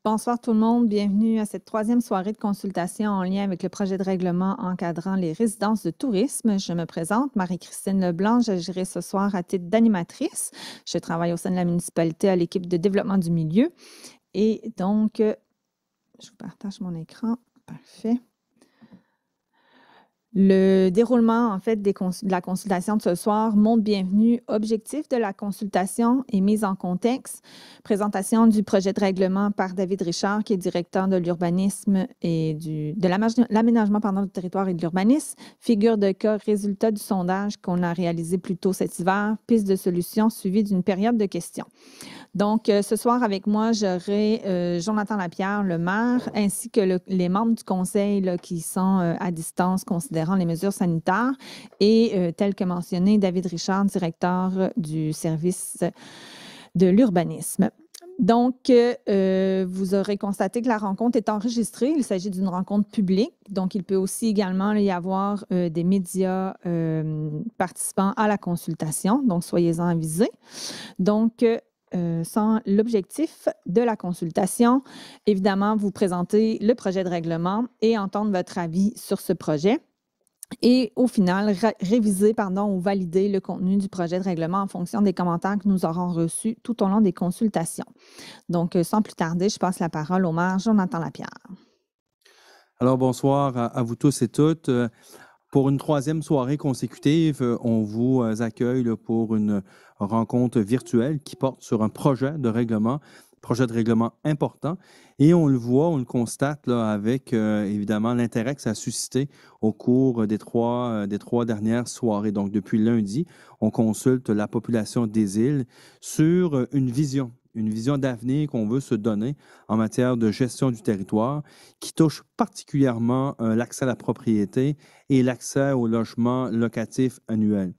Bonsoir tout le monde. Bienvenue à cette troisième soirée de consultation en lien avec le projet de règlement encadrant les résidences de tourisme. Je me présente, Marie-Christine Leblanc. J'agirai ce soir à titre d'animatrice. Je travaille au sein de la municipalité à l'équipe de développement du milieu. Et donc, je vous partage mon écran. Parfait. Le déroulement, en fait, de la consultation de ce soir, montre bienvenue, objectif de la consultation et mise en contexte, présentation du projet de règlement par David Richard, qui est directeur de l'urbanisme et de l'aménagement du territoire et de l'urbanisme, figure de cas, résultat du sondage qu'on a réalisé plus tôt cet hiver, piste de solution suivie d'une période de questions. Donc, ce soir, avec moi, j'aurai Jonathan Lapierre, le maire, ainsi que les membres du conseil là, qui sont à distance considérant les mesures sanitaires et, tel que mentionné, David Richard, directeur du service de l'urbanisme. Donc, vous aurez constaté que la rencontre est enregistrée. Il s'agit d'une rencontre publique. Donc, il peut aussi également y avoir des médias participants à la consultation. Donc, soyez-en avisés. Donc, sans l'objectif de la consultation, évidemment, vous présenter le projet de règlement et entendre votre avis sur ce projet. Et au final, réviser ou valider le contenu du projet de règlement en fonction des commentaires que nous aurons reçus tout au long des consultations. Donc, sans plus tarder, je passe la parole au maire Jonathan Lapierre. Alors, bonsoir à vous tous et toutes. Pour une troisième soirée consécutive, on vous accueille pour une rencontre virtuelle qui porte sur un projet de règlement important. Et on le voit, on le constate là, avec évidemment l'intérêt que ça a suscité au cours des trois dernières soirées. Donc, depuis lundi, on consulte la population des îles sur une vision d'avenir qu'on veut se donner en matière de gestion du territoire qui touche particulièrement l'accès à la propriété et l'accès au logement locatif annuel.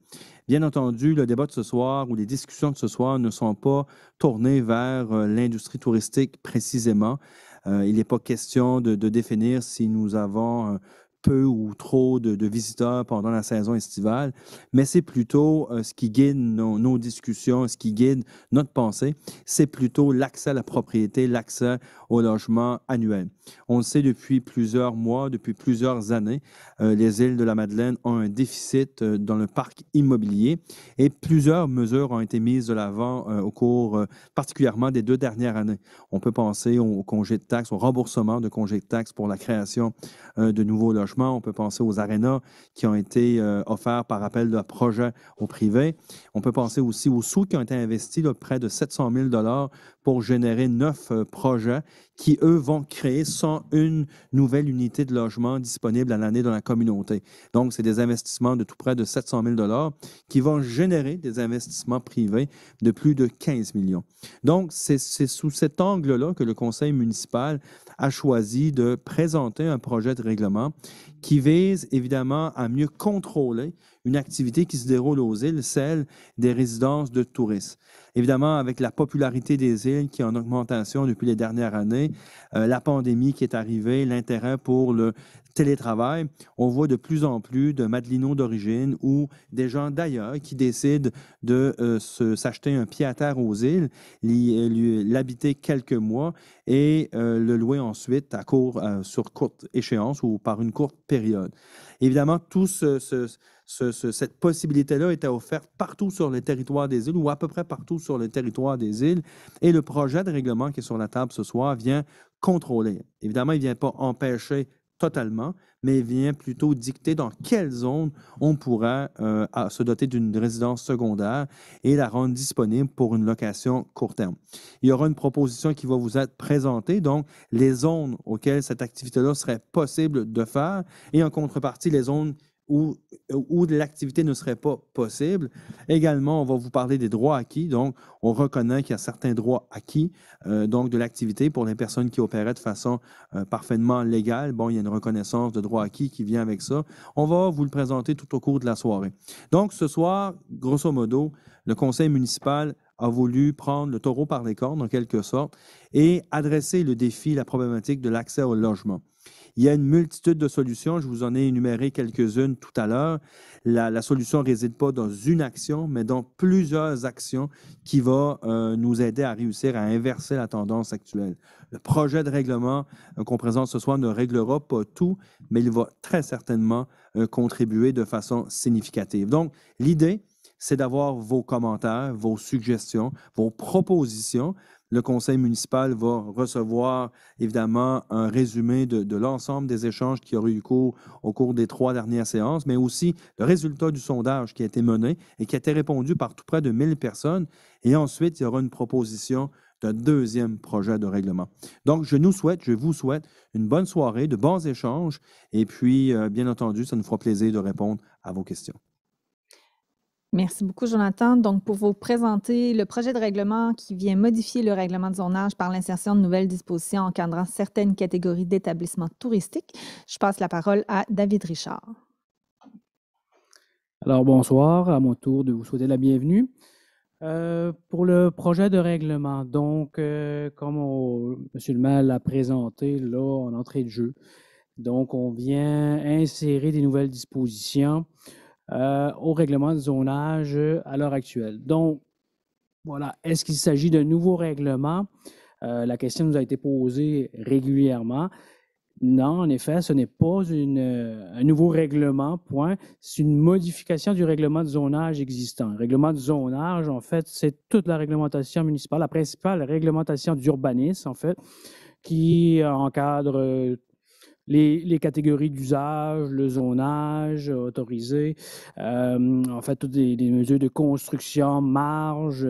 Bien entendu, le débat de ce soir ou les discussions de ce soir ne sont pas tournées vers l'industrie touristique précisément. Il n'est pas question de définir si nous avons peu ou trop de visiteurs pendant la saison estivale, mais c'est plutôt ce qui guide nos discussions, ce qui guide notre pensée, c'est plutôt l'accès à la propriété, l'accès au logement annuel. On le sait depuis plusieurs mois, depuis plusieurs années, les îles de la Madeleine ont un déficit dans le parc immobilier et plusieurs mesures ont été mises de l'avant au cours particulièrement des 2 dernières années. On peut penser au congé de taxes, au remboursement de congés de taxes pour la création de nouveaux logements. On peut penser aux arénas qui ont été offerts par appel de projet au privé. On peut penser aussi aux sous qui ont été investis, là, près de 700 000 $ pour générer 9 projets qui, eux, vont créer 101 nouvelles unités de logement disponibles à l'année dans la communauté. Donc, c'est des investissements de tout près de 700 000 $ qui vont générer des investissements privés de plus de 15 millions. Donc, c'est sous cet angle-là que le conseil municipal a choisi de présenter un projet de règlement qui vise évidemment à mieux contrôler une activité qui se déroule aux îles, celle des résidences de touristes. Évidemment, avec la popularité des îles qui est en augmentation depuis les dernières années, la pandémie qui est arrivée, l'intérêt pour le télétravail, on voit de plus en plus de Madelinos d'origine ou des gens d'ailleurs qui décident de s'acheter un pied-à-terre aux îles, l'habiter quelques mois et le louer ensuite sur courte échéance ou par une courte période. Évidemment, cette possibilité-là était offerte partout sur le territoire des îles ou à peu près partout sur le territoire des îles. Et le projet de règlement qui est sur la table ce soir vient contrôler. Évidemment, il ne vient pas empêcher totalement, mais il vient plutôt dicter dans quelle zone on pourrait se doter d'une résidence secondaire et la rendre disponible pour une location court terme. Il y aura une proposition qui va vous être présentée, donc les zones auxquelles cette activité-là serait possible de faire et en contrepartie, les zones où l'activité ne serait pas possible. Également, on va vous parler des droits acquis. Donc, on reconnaît qu'il y a certains droits acquis donc de l'activité pour les personnes qui opéraient de façon parfaitement légale. Bon, il y a une reconnaissance de droits acquis qui vient avec ça. On va vous le présenter tout au cours de la soirée. Donc, ce soir, grosso modo, le conseil municipal a voulu prendre le taureau par les cornes, en quelque sorte, et adresser le défi, la problématique de l'accès au logement. Il y a une multitude de solutions. Je vous en ai énuméré quelques-unes tout à l'heure. La solution ne réside pas dans une action, mais dans plusieurs actions qui vont nous aider à réussir à inverser la tendance actuelle. Le projet de règlement qu'on présente ce soir ne réglera pas tout, mais il va très certainement contribuer de façon significative. Donc, l'idée, c'est d'avoir vos commentaires, vos suggestions, vos propositions. Le conseil municipal va recevoir évidemment un résumé de l'ensemble des échanges qui auraient eu cours au cours des 3 dernières séances, mais aussi le résultat du sondage qui a été mené et qui a été répondu par tout près de 1000 personnes. Et ensuite, il y aura une proposition d'un deuxième projet de règlement. Donc, je vous souhaite une bonne soirée, de bons échanges et puis, bien entendu, ça nous fera plaisir de répondre à vos questions. Merci beaucoup, Jonathan. Donc, pour vous présenter le projet de règlement qui vient modifier le règlement de zonage par l'insertion de nouvelles dispositions encadrant certaines catégories d'établissements touristiques, je passe la parole à David Richard. Alors, bonsoir. À mon tour de vous souhaiter la bienvenue. Pour le projet de règlement, donc, comme M. le maire l'a présenté là en entrée de jeu, donc on vient insérer des nouvelles dispositions au règlement de zonage à l'heure actuelle. Donc, voilà, est-ce qu'il s'agit d'un nouveau règlement? La question nous a été posée régulièrement. Non, en effet, ce n'est pas un nouveau règlement, point. C'est une modification du règlement de zonage existant. Le règlement de zonage, en fait, c'est toute la réglementation municipale, la principale réglementation d'urbanisme, en fait, qui encadre les catégories d'usage, le zonage autorisé, en fait, toutes les mesures de construction, marge,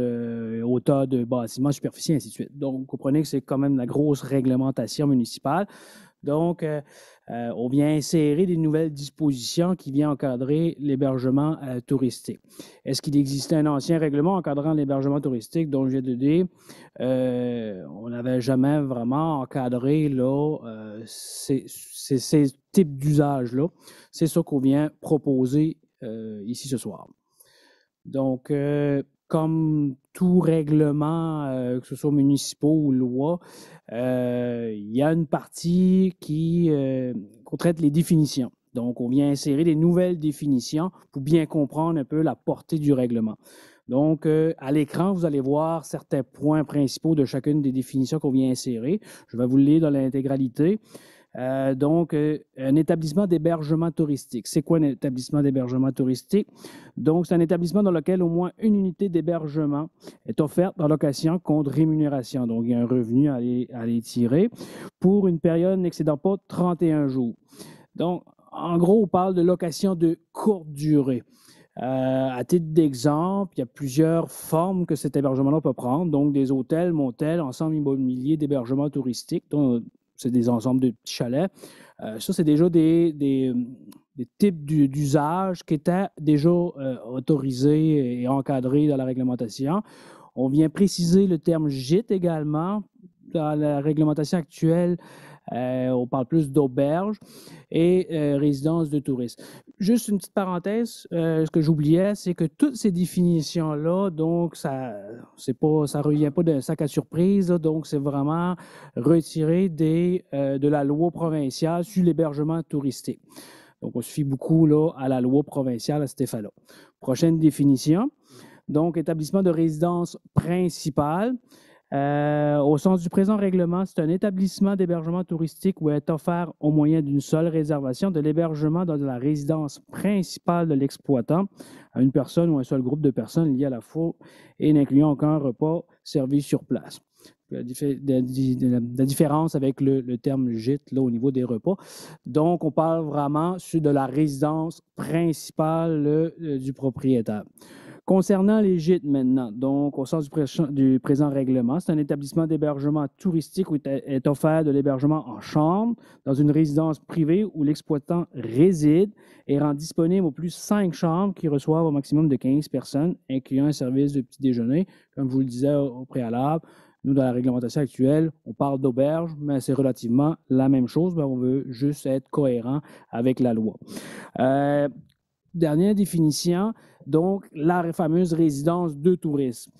hauteur de bâtiments, superficie, ainsi de suite. Donc, vous comprenez que c'est quand même la grosse réglementation municipale. Donc, on vient insérer des nouvelles dispositions qui viennent encadrer l'hébergement touristique. Est-ce qu'il existait un ancien règlement encadrant l'hébergement touristique dont je viens de dire? On n'avait jamais vraiment encadré là, ces types d'usages-là. C'est ça qu'on vient proposer ici ce soir. Donc, comme tout règlement, que ce soit municipaux ou loi, il y a une partie qu'on traite les définitions. Donc, on vient insérer des nouvelles définitions pour bien comprendre un peu la portée du règlement. Donc, à l'écran, vous allez voir certains points principaux de chacune des définitions qu'on vient insérer. Je vais vous le lire dans l'intégralité. Donc, un établissement d'hébergement touristique. C'est quoi un établissement d'hébergement touristique? Donc, c'est un établissement dans lequel au moins une unité d'hébergement est offerte en location contre rémunération. Donc, il y a un revenu à aller tirer pour une période n'excédant pas 31 jours. Donc, en gros, on parle de location de courte durée. À titre d'exemple, il y a plusieurs formes que cet hébergement-là peut prendre. Donc, des hôtels, motels, ensembles immobiliers d'hébergement touristique. Donc, c'est des ensembles de petits chalets. Ça, c'est déjà des types d'usages qui étaient déjà autorisés et encadrés dans la réglementation. On vient préciser le terme gîte également. Dans la réglementation actuelle, on parle plus d'auberge et résidence de tourisme. Juste une petite parenthèse, ce que j'oubliais, c'est que toutes ces définitions-là, donc ça revient pas d'un sac à surprise, là, donc c'est vraiment retiré de la loi provinciale sur l'hébergement touristique. Donc, on se fie beaucoup là, à la loi provinciale à cet effet-là. Prochaine définition, donc établissement de résidence principale. Au sens du présent règlement, c'est un établissement d'hébergement touristique où est offert au moyen d'une seule réservation de l'hébergement dans la résidence principale de l'exploitant à une personne ou un seul groupe de personnes liées à la fois et n'incluant aucun repas servi sur place. La différence avec le terme gîte là, au niveau des repas. Donc, on parle vraiment de la résidence principale du propriétaire. Concernant les gîtes maintenant, donc au sens du présent règlement, c'est un établissement d'hébergement touristique où est offert de l'hébergement en chambre dans une résidence privée où l'exploitant réside et rend disponible au plus 5 chambres qui reçoivent au maximum de 15 personnes, incluant un service de petit déjeuner. Comme je vous le disais au préalable, nous, dans la réglementation actuelle, on parle d'auberge, mais c'est relativement la même chose, mais on veut juste être cohérent avec la loi. Dernière définition, donc la fameuse résidence de tourisme.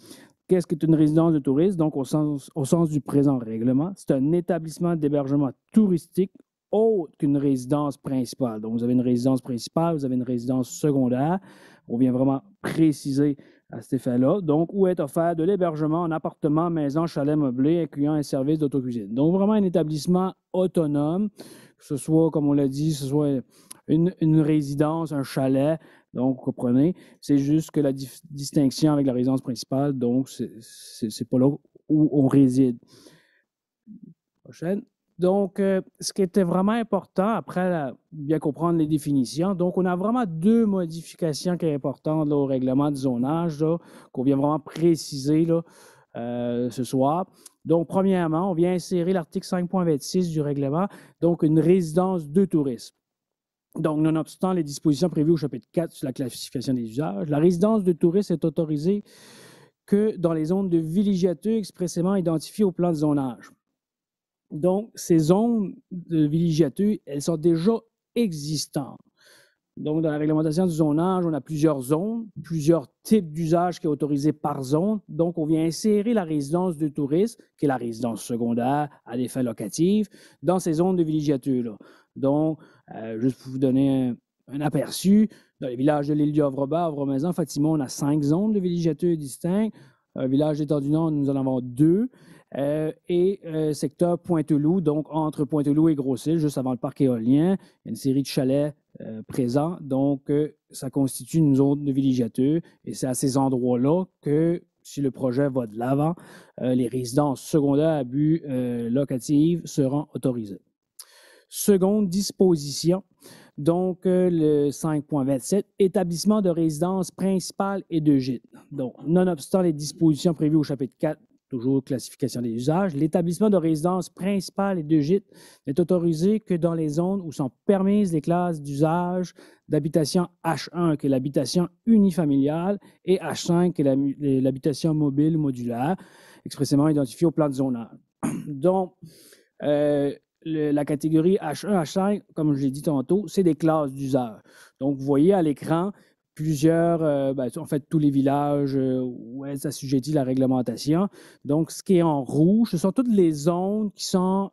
Qu'est-ce qu'est une résidence de tourisme? Donc, au sens du présent règlement, c'est un établissement d'hébergement touristique autre qu'une résidence principale. Donc, vous avez une résidence principale, vous avez une résidence secondaire. On vient vraiment préciser à cet effet-là. Donc, où est offert de l'hébergement en appartement, maison, chalet meublé, incluant un service d'autocuisine. Donc, vraiment un établissement autonome, que ce soit, comme on l'a dit, que ce soit une résidence, un chalet. Donc, vous comprenez, c'est juste que la distinction avec la résidence principale, donc, c'est pas là où on réside. Prochaine. Donc, ce qui était vraiment important, après bien comprendre les définitions, donc on a vraiment deux modifications qui sont importantes là, au règlement du zonage, qu'on vient vraiment préciser là, ce soir. Donc, premièrement, on vient insérer l'article 5.26 du règlement, donc une résidence de tourisme. Donc, nonobstant les dispositions prévues au chapitre 4 sur la classification des usages, la résidence de tourisme est autorisée que dans les zones de villégiature expressément identifiées au plan de zonage. Donc, ces zones de villégiature, elles sont déjà existantes. Donc, dans la réglementation du zonage, on a plusieurs zones, plusieurs types d'usages qui sont autorisés par zone. Donc, on vient insérer la résidence de tourisme, qui est la résidence secondaire à des fins locatives, dans ces zones de villégiature-là. Donc, juste pour vous donner un aperçu, dans les villages de l'île du Havre-Bas, Havre-Maison, Fatima, on a 5 zones de villégiature distinctes. Village d'État-du-Nord, nous en avons 2. Secteur Pointe-Loup, donc entre Pointe-Loup et Grosse-Île, juste avant le parc éolien, il y a une série de chalets présents. Donc, ça constitue une zone de villégiature et c'est à ces endroits-là que, si le projet va de l'avant, les résidences secondaires à but locatif seront autorisées. Seconde disposition, donc le 5.27, établissement de résidence principale et de gîte. Donc, nonobstant les dispositions prévues au chapitre 4, toujours classification des usages, l'établissement de résidence principale et de gîte n'est autorisé que dans les zones où sont permises les classes d'usage d'habitation H1, qui est l'habitation unifamiliale, et H5, qui est l'habitation mobile modulaire, expressément identifiée au plan de zonage. Donc, la catégorie H1, H5, comme je l'ai dit tantôt, c'est des classes d'usage. Donc, vous voyez à l'écran plusieurs, en fait, tous les villages où est assujettis la réglementation. Donc, ce qui est en rouge, ce sont toutes les zones qui sont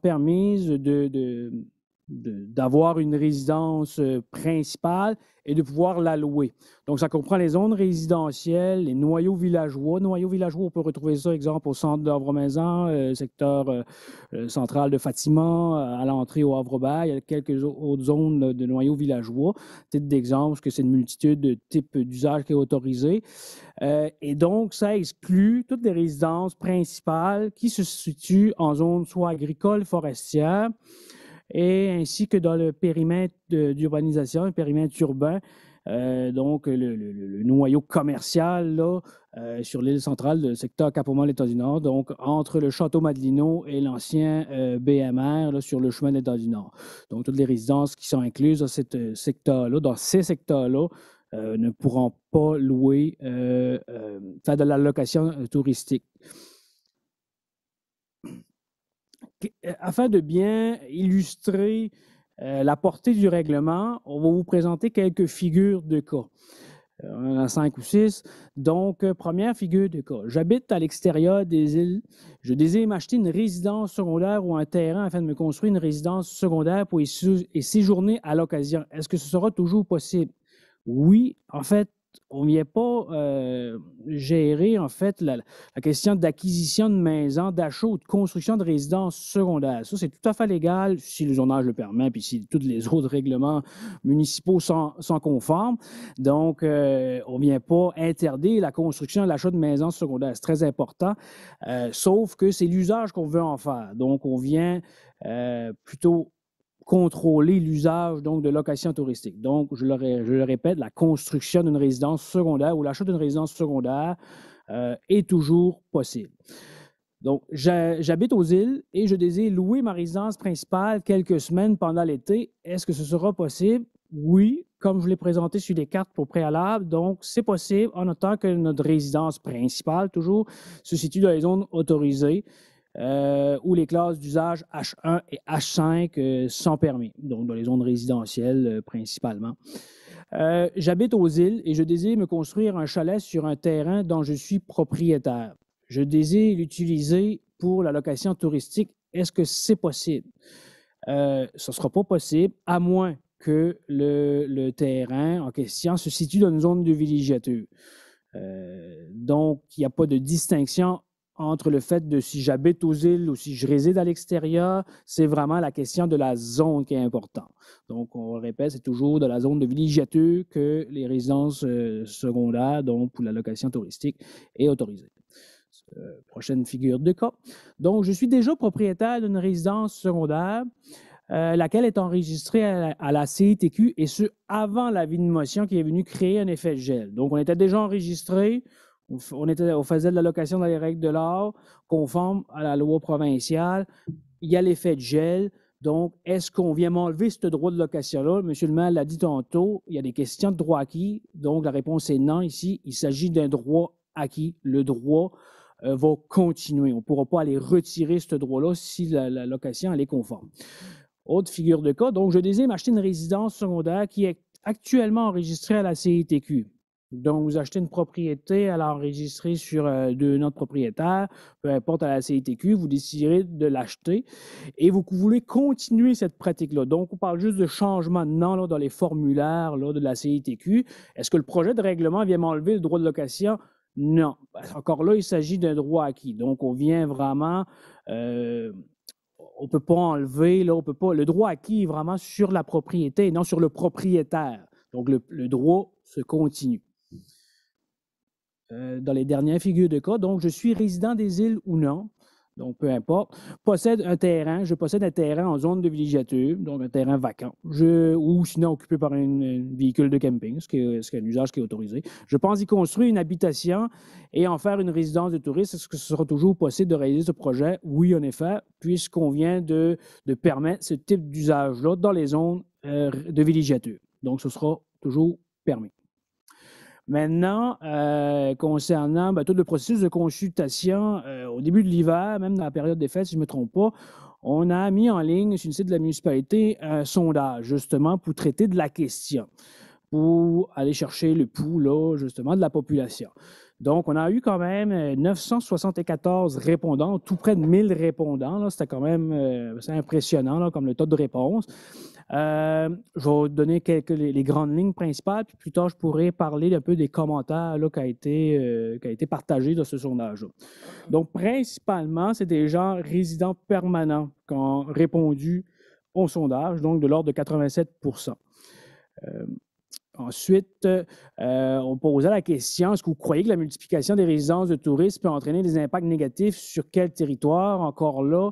permises d'avoir une résidence principale et de pouvoir la louer. Donc, ça comprend les zones résidentielles, les noyaux villageois. Noyaux villageois, on peut retrouver ça, exemple, au centre d'Havre-Maison, secteur central de Fatima, à l'entrée au Havre-Bas. Il y a quelques autres zones de noyaux villageois. Titre d'exemple, parce que c'est une multitude de types d'usages qui est autorisé. Et donc, ça exclut toutes les résidences principales qui se situent en zone soit agricole, forestière, et ainsi que dans le périmètre d'urbanisation, le périmètre urbain, donc le noyau commercial là, sur l'île centrale, le secteur Cap-au-Mont-l'État-du-Nord, donc entre le Château Madelino et l'ancien BMR là, sur le chemin de l'État-du-Nord. Donc, toutes les résidences qui sont incluses dans ce secteur-là, dans ces secteurs-là, ne pourront pas louer, faire de la location touristique. Afin de bien illustrer la portée du règlement, on va vous présenter quelques figures de cas. On en a 5 ou 6. Donc, première figure de cas. J'habite à l'extérieur des îles. Je désire m'acheter une résidence secondaire ou un terrain afin de me construire une résidence secondaire pour y séjourner à l'occasion. Est-ce que ce sera toujours possible? Oui, en fait, on ne vient pas gérer en fait la question d'acquisition de maisons, d'achat ou de construction de résidences secondaires. Ça, c'est tout à fait légal si le zonage le permet, puis si tous les autres règlements municipaux sont conformes. Donc, on ne vient pas interdire la construction et l'achat de maisons secondaires. C'est très important, sauf que c'est l'usage qu'on veut en faire. Donc, on vient plutôt contrôler l'usage donc de location touristique. Donc, je le répète, la construction d'une résidence secondaire ou l'achat d'une résidence secondaire est toujours possible. Donc, j'habite aux îles et je désire louer ma résidence principale quelques semaines pendant l'été. Est-ce que ce sera possible? Oui, comme je l'ai présenté sur les cartes pour préalable. Donc, c'est possible en autant que notre résidence principale, toujours, se situe dans les zones autorisées. Où les classes d'usage H1 et H5 sont permis, donc dans les zones résidentielles principalement. J'habite aux îles et je désire me construire un chalet sur un terrain dont je suis propriétaire. Je désire l'utiliser pour la location touristique. Est-ce que c'est possible? ce ne sera pas possible, à moins que le terrain en question se situe dans une zone de villégiature. Donc, il n'y a pas de distinction entre le fait de si j'habite aux îles ou si je réside à l'extérieur. C'est vraiment la question de la zone qui est importante. Donc, on le répète, c'est toujours de la zone de villégiature que les résidences secondaires, donc pour la location touristique, est autorisée. Prochaine figure de cas. Donc, je suis déjà propriétaire d'une résidence secondaire, laquelle est enregistrée à la CITQ, et ce, avant l'avis de motion qui est venu créer un effet de gel. Donc, on était déjà enregistré, on faisait de la location dans les règles de l'art, conforme à la loi provinciale. Il y a l'effet de gel. Donc, est-ce qu'on vient m'enlever ce droit de location-là? M. le maire l'a dit tantôt, il y a des questions de droit acquis. Donc, la réponse est non ici. Il s'agit d'un droit acquis. Le droit va continuer. On ne pourra pas aller retirer ce droit-là si la location elle est conforme. Autre figure de cas, donc je désire m'acheter une résidence secondaire qui est actuellement enregistrée à la CITQ. Donc, vous achetez une propriété, elle est enregistrée sur deux noms de propriétaires, peu importe à la CITQ, vous déciderez de l'acheter et vous voulez continuer cette pratique-là. Donc, on parle juste de changement de nom là, dans les formulaires là, de la CITQ. Est-ce que le projet de règlement vient m'enlever le droit de location? Non. Encore là, il s'agit d'un droit acquis. Donc, on vient vraiment... on ne peut pas enlever, là, on peut pas, le droit acquis est vraiment sur la propriété et non sur le propriétaire. Donc, le droit se continue. Dans les dernières figures de cas, donc, je suis résident des îles ou non, donc peu importe, je possède un terrain en zone de villégiature, donc un terrain vacant, ou sinon occupé par un véhicule de camping, ce qui est un usage qui est autorisé. Je pense y construire une habitation et en faire une résidence de tourisme. Est-ce que ce sera toujours possible de réaliser ce projet? Oui, en effet, puisqu'on vient de permettre ce type d'usage-là dans les zones de villégiature. Donc, ce sera toujours permis. Maintenant, concernant tout le processus de consultation, au début de l'hiver, même dans la période des fêtes, si je ne me trompe pas, on a mis en ligne sur le site de la municipalité un sondage, justement, pour traiter de la question, pour aller chercher le pouls, là, justement, de la population. Donc, on a eu quand même 974 répondants, tout près de 1000 répondants. C'était quand même assez impressionnant là, comme le taux de réponse. Je vais vous donner les grandes lignes principales, puis plus tard, je pourrai parler un peu des commentaires là, qui a été partagé dans ce sondage-là. Donc, principalement, c'est des gens résidents permanents qui ont répondu au sondage, donc de l'ordre de 87 %. Ensuite, on posait la question, est-ce que vous croyez que la multiplication des résidences de tourisme peut entraîner des impacts négatifs sur quel territoire? Encore là,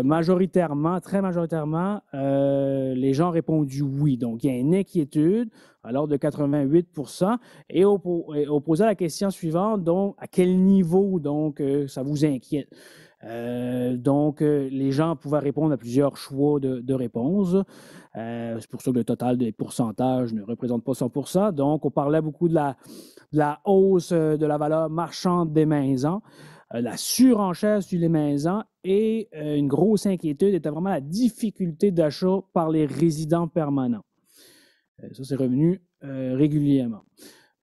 majoritairement, très majoritairement, les gens ont répondu oui. Donc, il y a une inquiétude à l'ordre de 88 %. Et on posait la question suivante, donc, à quel niveau donc, ça vous inquiète? Donc, les gens pouvaient répondre à plusieurs choix de réponses. C'est pour ça que le total des pourcentages ne représente pas 100 %. Donc, on parlait beaucoup de la hausse de la valeur marchande des maisons, la surenchère sur les maisons et une grosse inquiétude était vraiment la difficulté d'achat par les résidents permanents. Ça, c'est revenu régulièrement.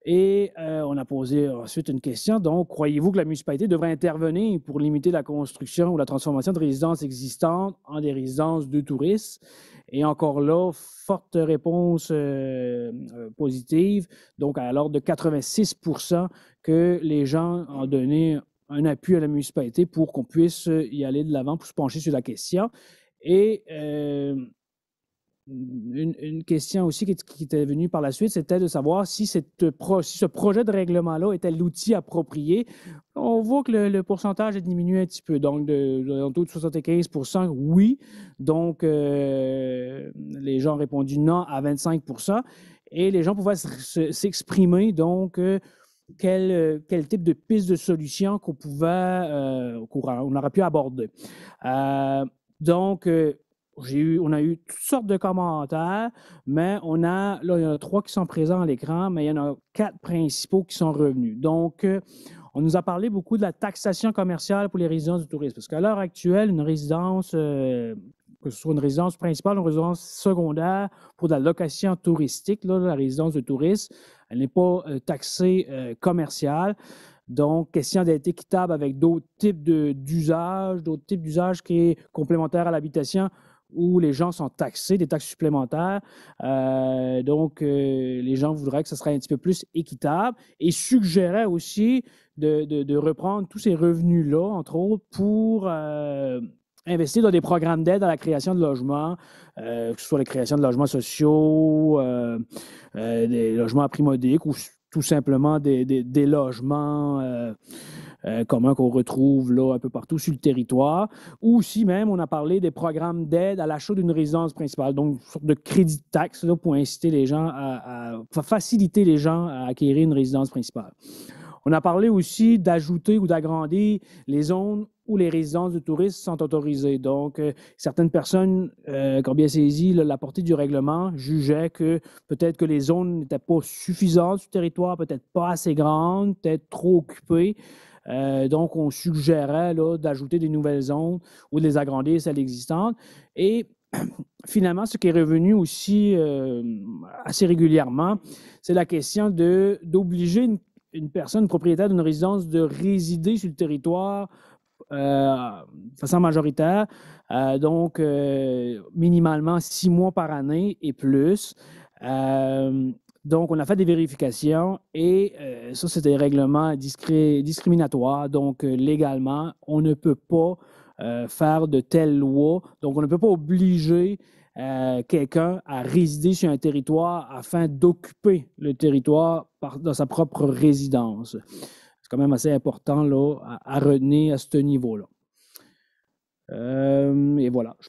Et on a posé ensuite une question. Donc, croyez-vous que la municipalité devrait intervenir pour limiter la construction ou la transformation de résidences existantes en des résidences de touristes? Et encore là, forte réponse positive. Donc, à l'ordre de 86 % que les gens ont donné un appui à la municipalité pour qu'on puisse y aller de l'avant pour se pencher sur la question. Et une question aussi qui était venue par la suite, c'était de savoir si ce projet de règlement-là était l'outil approprié. On voit que le pourcentage a diminué un petit peu, donc de 75 % oui. Donc, les gens ont répondu non à 25 % et les gens pouvaient s'exprimer, donc, quel type de piste de solution qu'on aurait pu aborder. Donc, on a eu toutes sortes de commentaires, mais il y en a 3 qui sont présents à l'écran, mais il y en a 4 principaux qui sont revenus. Donc, on nous a parlé beaucoup de la taxation commerciale pour les résidences de tourisme, parce qu'à l'heure actuelle, une résidence, que ce soit une résidence principale ou une résidence secondaire pour de la location touristique, là, la résidence de tourisme, elle n'est pas taxée commerciale. Donc, question d'être équitable avec d'autres types d'usages, qui est complémentaire à l'habitation. où les gens sont taxés, des taxes supplémentaires. Donc, les gens voudraient que ce serait un petit peu plus équitable et suggéraient aussi de reprendre tous ces revenus-là, entre autres, pour investir dans des programmes d'aide à la création de logements, que ce soit la création de logements sociaux, des logements à prix modique ou tout simplement des logements communs qu'on retrouve là un peu partout sur le territoire. Ou aussi même, on a parlé des programmes d'aide à l'achat d'une résidence principale, donc une sorte de crédit de taxe là, pour inciter les gens à faciliter les gens à acquérir une résidence principale. On a parlé aussi d'ajouter ou d'agrandir les zones où les résidences de touristes sont autorisées. Donc, certaines personnes qui ont bien saisi la portée du règlement jugeaient que peut-être que les zones n'étaient pas suffisantes sur le territoire, peut-être pas assez grandes, peut-être trop occupées. Donc, on suggérait d'ajouter des nouvelles zones ou de les agrandir celles existantes. Et finalement, ce qui est revenu aussi assez régulièrement, c'est la question d'obliger une personne propriétaire d'une résidence de résider sur le territoire de façon majoritaire, donc minimalement 6 mois par année et plus. Donc, on a fait des vérifications et ça, c'est des règlements discriminatoires. Donc, légalement, on ne peut pas faire de telles lois. Donc, on ne peut pas obliger quelqu'un à résider sur un territoire afin d'occuper le territoire dans sa propre résidence. C'est quand même assez important là, à retenir à ce niveau-là. Et voilà. Je